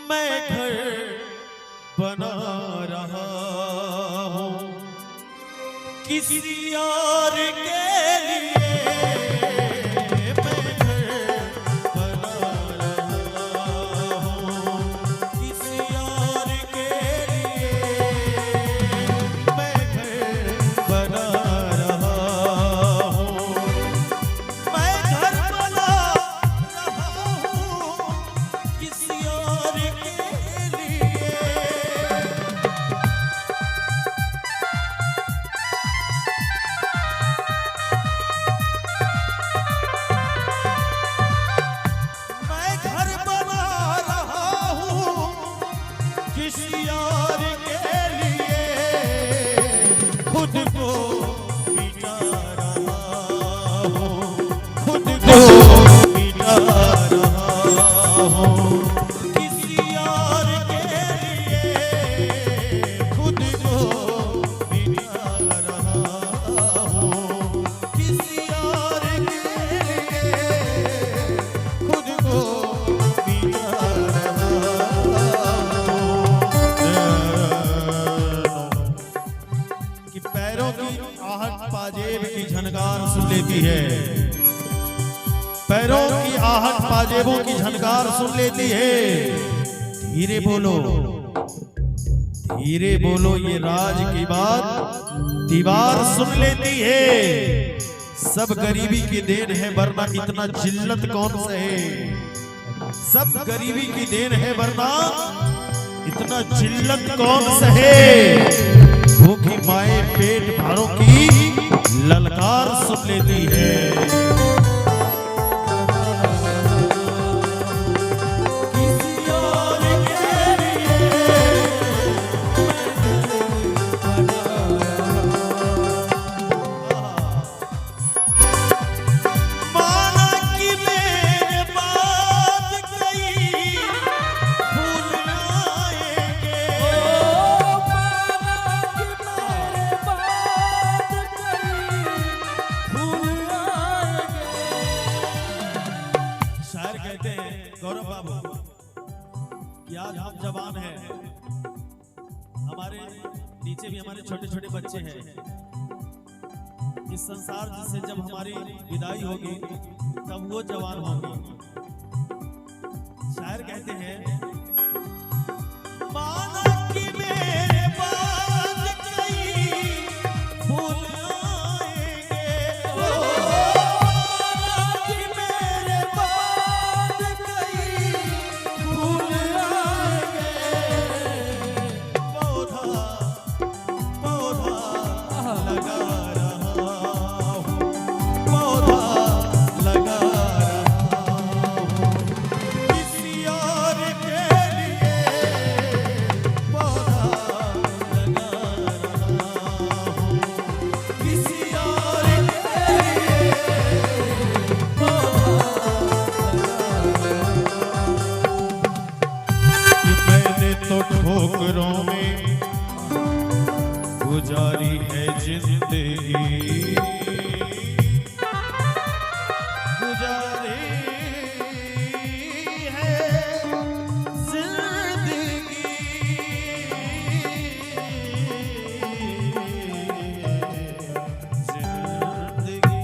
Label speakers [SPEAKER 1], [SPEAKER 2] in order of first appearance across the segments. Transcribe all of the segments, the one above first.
[SPEAKER 1] मैं घर बना रहा हूँ किसी और के लिए। मैं घर बना रहा हूँ किसी और के लिए। मैं घर बना रहा हूँ। मैं घर बना रहा हूँ किसी और के लिए। मैं घर बना रहा हूँ किसी और के लिए। खुद को मिटा रहा हूँ, खुद को मिटा रहा हूँ किसी और के लिए। खुद को मिटा रहा हूँ किसी और के लिए। खुद को मिटा रहा हूँ। कि पैरों की आहट पाजेब की झनकार सुन लेती है। पैरों की आहट पाजेबों की झनकार सुन लेती है। धीरे बोलो, धीरे बोलो, ये राज की बात दीवार सुन लेती है। सब गरीबी की देन है वरना इतना जिल्लत कौन सहे। सब गरीबी की देन है वरना इतना जिल्लत कौन सहे। भूखी माए पेट भरों की ललकार सुन लेती है। किसी और के लिए माना कि मेरे बात कही भूल आएंगे। शायर कहते हैं गौरव बाबू कि आज हम जवान हैं, हमारे नीचे भी हमारे छोटे छोटे बच्चे हैं। इस संसार से जब हमारी विदाई होगी तब वो जवान होंगे। शायर कहते हैं माना कि मेरे बात कही भूल आएंगे। माना कि मेरे बात कही भूल आएंगे। पौधा पौधा लगा रहा हूँ, पौधा लगा रहा हूँ किसी और के लिए। पौधा लगा रहा हूँ किसी और के लिए। कि मैंने तो ठोकरों में गुजारी है जिंदगी, गुजारी है जिंदगी। जिंदगी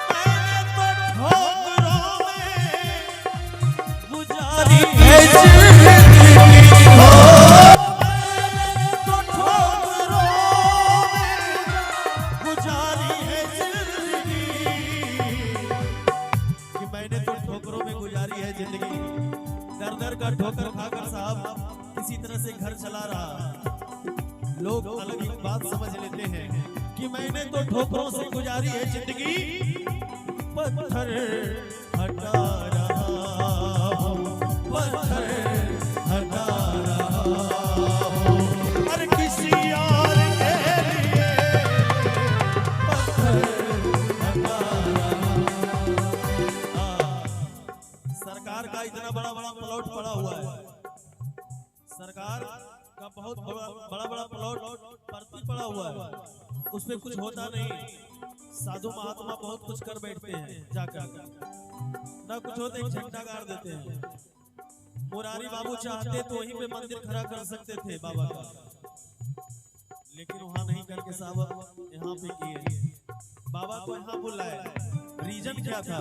[SPEAKER 1] मैंने तो ठोकरों में गुजारी है जिंदगी। हो मैंने तो ठोकरों में गुजारी है जिंदगी। कि मैंने तो ठोकरों में गुजारी है जिंदगी। दर दर का ठोकर खाकर साहब किसी तरह से घर चला रहा। लोग अलग ही बात समझ लेते हैं कि मैंने तो ठोकरों से गुजारी है जिंदगी। पत्थर हटा रहा हूँ, पत्थर हटा रहा हूँ हर किसी और के लिए। पत्थर हटा रहा हूँ। सरकार का इतना बड़ा बड़ा प्लॉट पड़ा हुआ है। सरकार का बहुत बड़ा बड़ा प्लॉट भर्ती पड़ा हुआ है, उस पे कुछ होता नहीं। साधु महात्मा बहुत कुछ कर बैठते हैं, जाकर ना कुछ होते झंडा गाड़ देते हैं। मुरारी बाबू चाहते तो वहीं पे मंदिर खड़ा कर सकते थे बाबा का, लेकिन वहां नहीं करके साहब यहाँ पे किए। बाबा को यहाँ बुलाए, रीजन क्या था?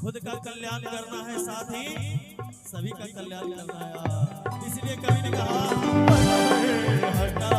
[SPEAKER 1] खुद का कल्याण करना है, साथ ही सभी का कल्याण करना है। इसलिए कवि ने कहा हटा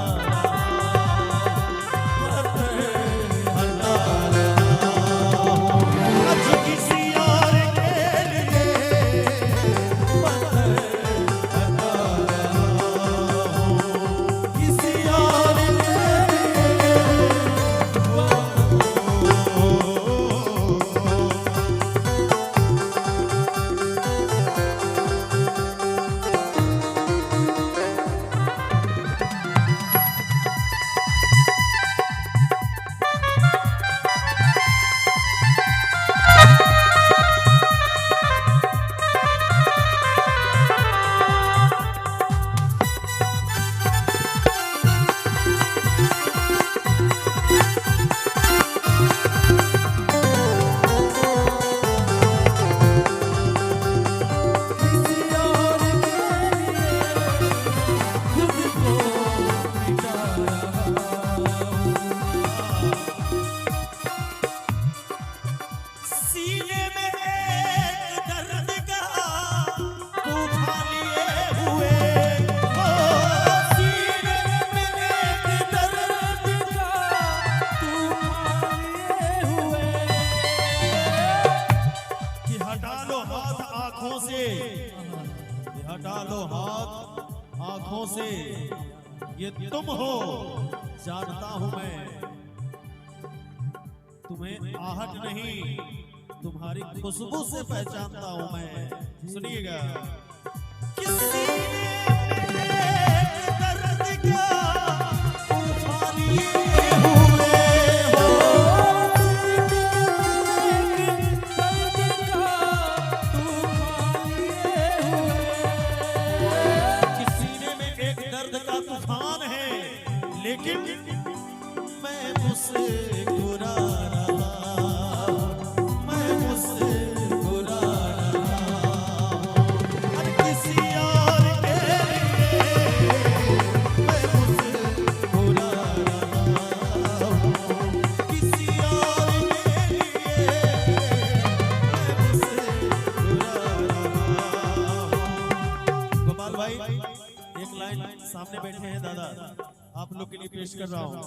[SPEAKER 1] हटा लो हाथ आंखों से, ये तुम हो जानता हूं मैं, तुम्हें आहट नहीं तुम्हारी खुशबू से पहचानता हूं मैं। सुनिएगा, किसी दर्द का तूफान लिए हुए हो, लेकिन मैं मुस्कुरा रहा, मैं मुस्कुरा रहा, किसी और के लिए मैं मुस्कुरा रहा, किसी और के लिए मैं मुस्कुरा रहा। गोपाल भाई एक लाइन सामने बैठे हैं दादा, आप लोग के लिए पेश कर रहा हूं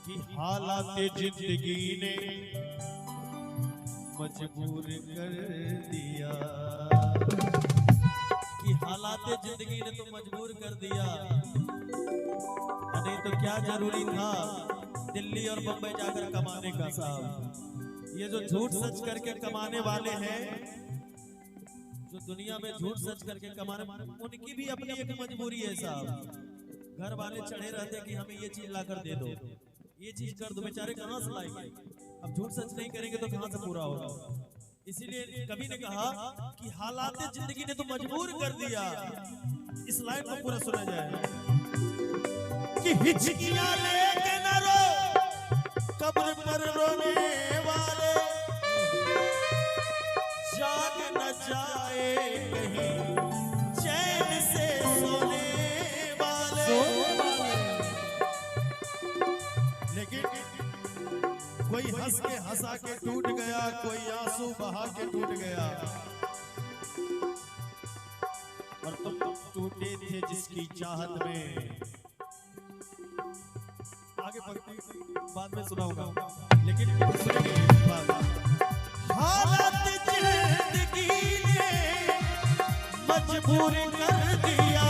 [SPEAKER 1] कि हालात जिंदगी ने मजबूर कर दिया, कि हालात जिंदगी ने तो मजबूर कर दिया, नहीं तो क्या जरूरी था दिल्ली और बंबई जाकर कमाने का। साहब ये जो झूठ सच करके कमाने वाले हैं, जो दुनिया में झूठ सच करके कमाने, उनकी भी अपनी एक मजबूरी है साहब। घर वाले चढ़े रहते कि हमें ये चीज लाकर दे दो, ये चीज कर दो, बेचारे कहां से लाएंगे? अब झूठ सच नहीं करेंगे तो कहां से पूरा होगा? इसीलिए कवि ने कहा कि हालात जिंदगी ने तो मजबूर कर दिया। इस लाइन को पूरा सुना जाए कि हिचकियां लेके न रो कब्र पर रोने वाले, जाग न जाए कहीं चैन से सोने वाले, लेकिन कोई हंस के हंसा के टूट गया, कोई आंसू बहा के टूट गया, और तुम टूटे थे जिसकी चाहत में। आगे बाद में सुनाऊंगा, लेकिन सुनिए हालत जिंदगी ने मजबूर कर दिया,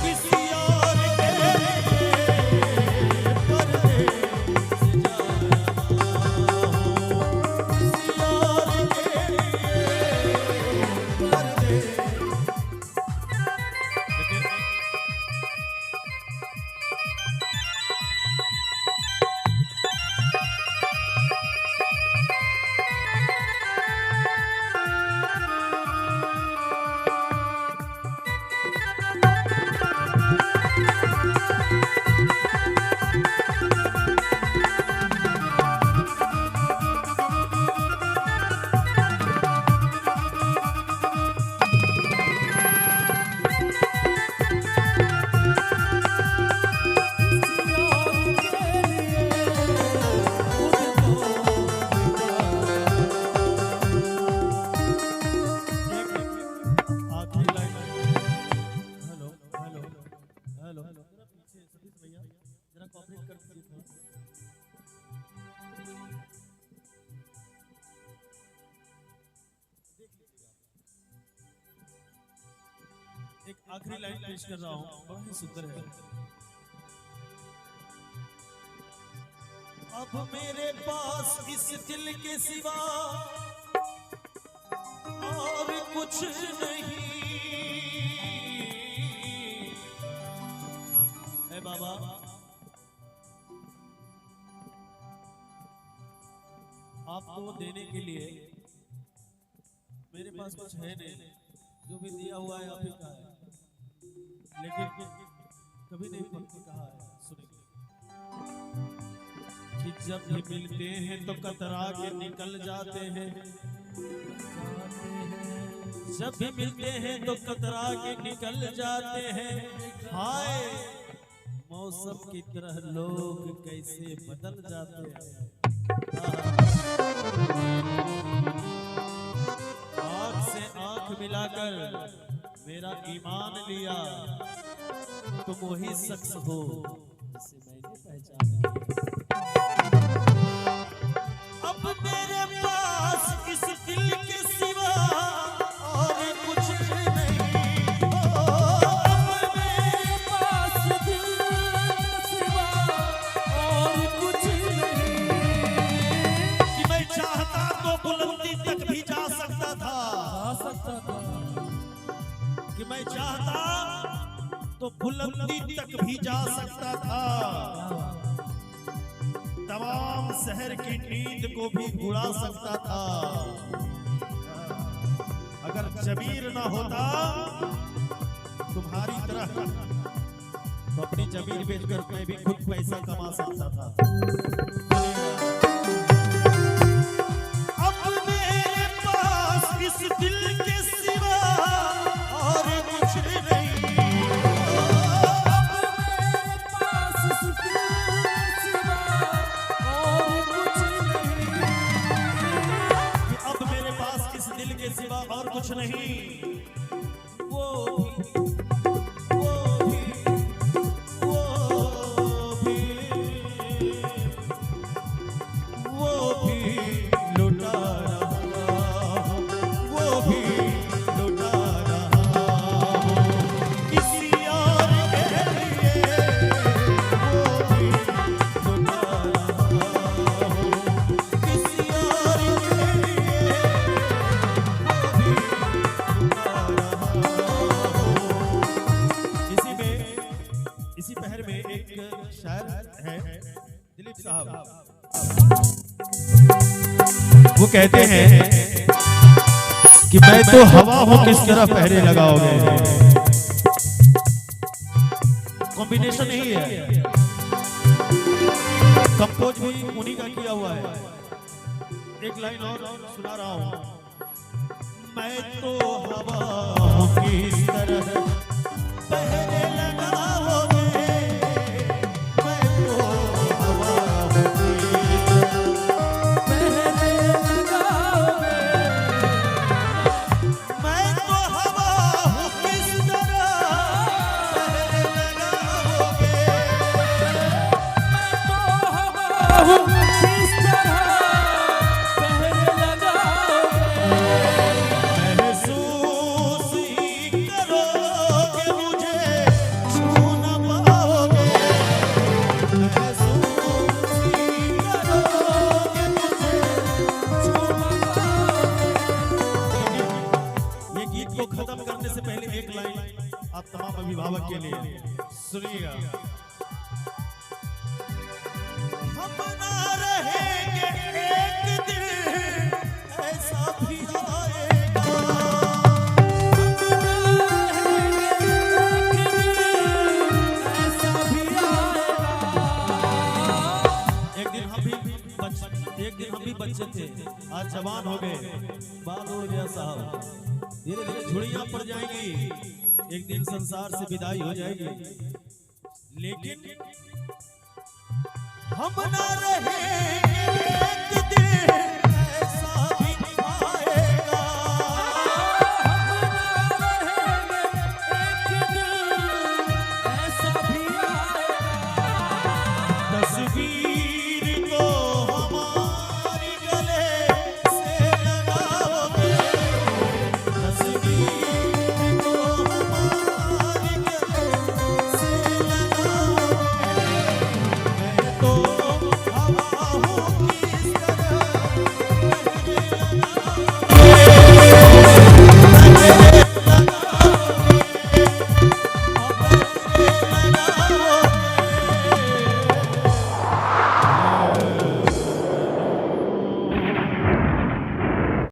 [SPEAKER 1] किसी और के कोऑपरेट कर दीजिए। एक आखिरी लाइन पेश कर रहा हूं, बड़ा ही सुंदर है। अब मेरे पास इस दिल के सिवा और कुछ नहीं है बाबा। आपको देने के लिए मेरे पास कुछ है नहीं, जो भी दिया हुआ है आप ही का है, लेकिन कभी नहीं कहा है। सुनिए कि जब भी मिलते हैं तो कतरा के निकल जाते हैं, जब भी मिलते हैं तो कतरा के निकल जाते हैं। हाय मौसम की तरह लोग कैसे बदल जाते हैं। आँख से आँख मिलाकर मेरा ईमान लिया, तुम वही शख्स हो जिसे मैंने पहचाना। अब मेरे पास इस दिल के सिवा और कुछ नहीं हो। अब मेरे पास दिल के सिवा और कुछ नहीं, कि मैं चाहता तो बुलंदी तक भी जा सकता था, कि मैं चाहता तो बुलंदी तक भी जा सकता था। तमाम शहर की नींद को भी उड़ा सकता था। अगर जमीर ना होता तुम्हारी तरह तो अपनी जमीन बेचकर मैं भी खुद पैसा कमा सकता था। अब मेरे पास इस दिल के सिवा और कुछ नहीं। सिवा और कुछ नहीं, वो भी लुटा रहा, वो भी लुटा रहा किसी और के लिए, वो भी लुटा रहा किसी और के लिए। इसी पहर में एक शायर है दिलीप साहब, वो कहते हैं कि मैं तो हवा हूं किस तरह पहरे लगाओगे। कॉम्बिनेशन यही है, कंपोज भी उन्हीं का किया हुआ है। एक लाइन और सुना रहा हूं। मैं तो हवा हूं किस तरह पहरे लगाओगे, मैं तो हवा हूं पहरे लगाओगे, मैं तो हवा हूं किस तरह पहरे लगाओगे, मैं तो हवा हूं किस तरह पहरे लगाओगे। महसूस ही करोगे मुझे छू न पाओगे, महसूस ही करोगे मुझे छू न पाओगे। ये गीत को खत्म करने से पहले एक लाइन आप तमाम अभिभावक के लिए सुनिएगा। हम ना रहेंगे एक दिन ऐसा भी आएगा, एक दिन हम भी बच्चे थे, आज जवान हो गए, बाल उड़ गया साहब। धीरे धीरे झुड़ियां पड़ जाएंगी, एक दिन संसार से विदाई हो जाएगी, लेकिन हम ना रहेंगे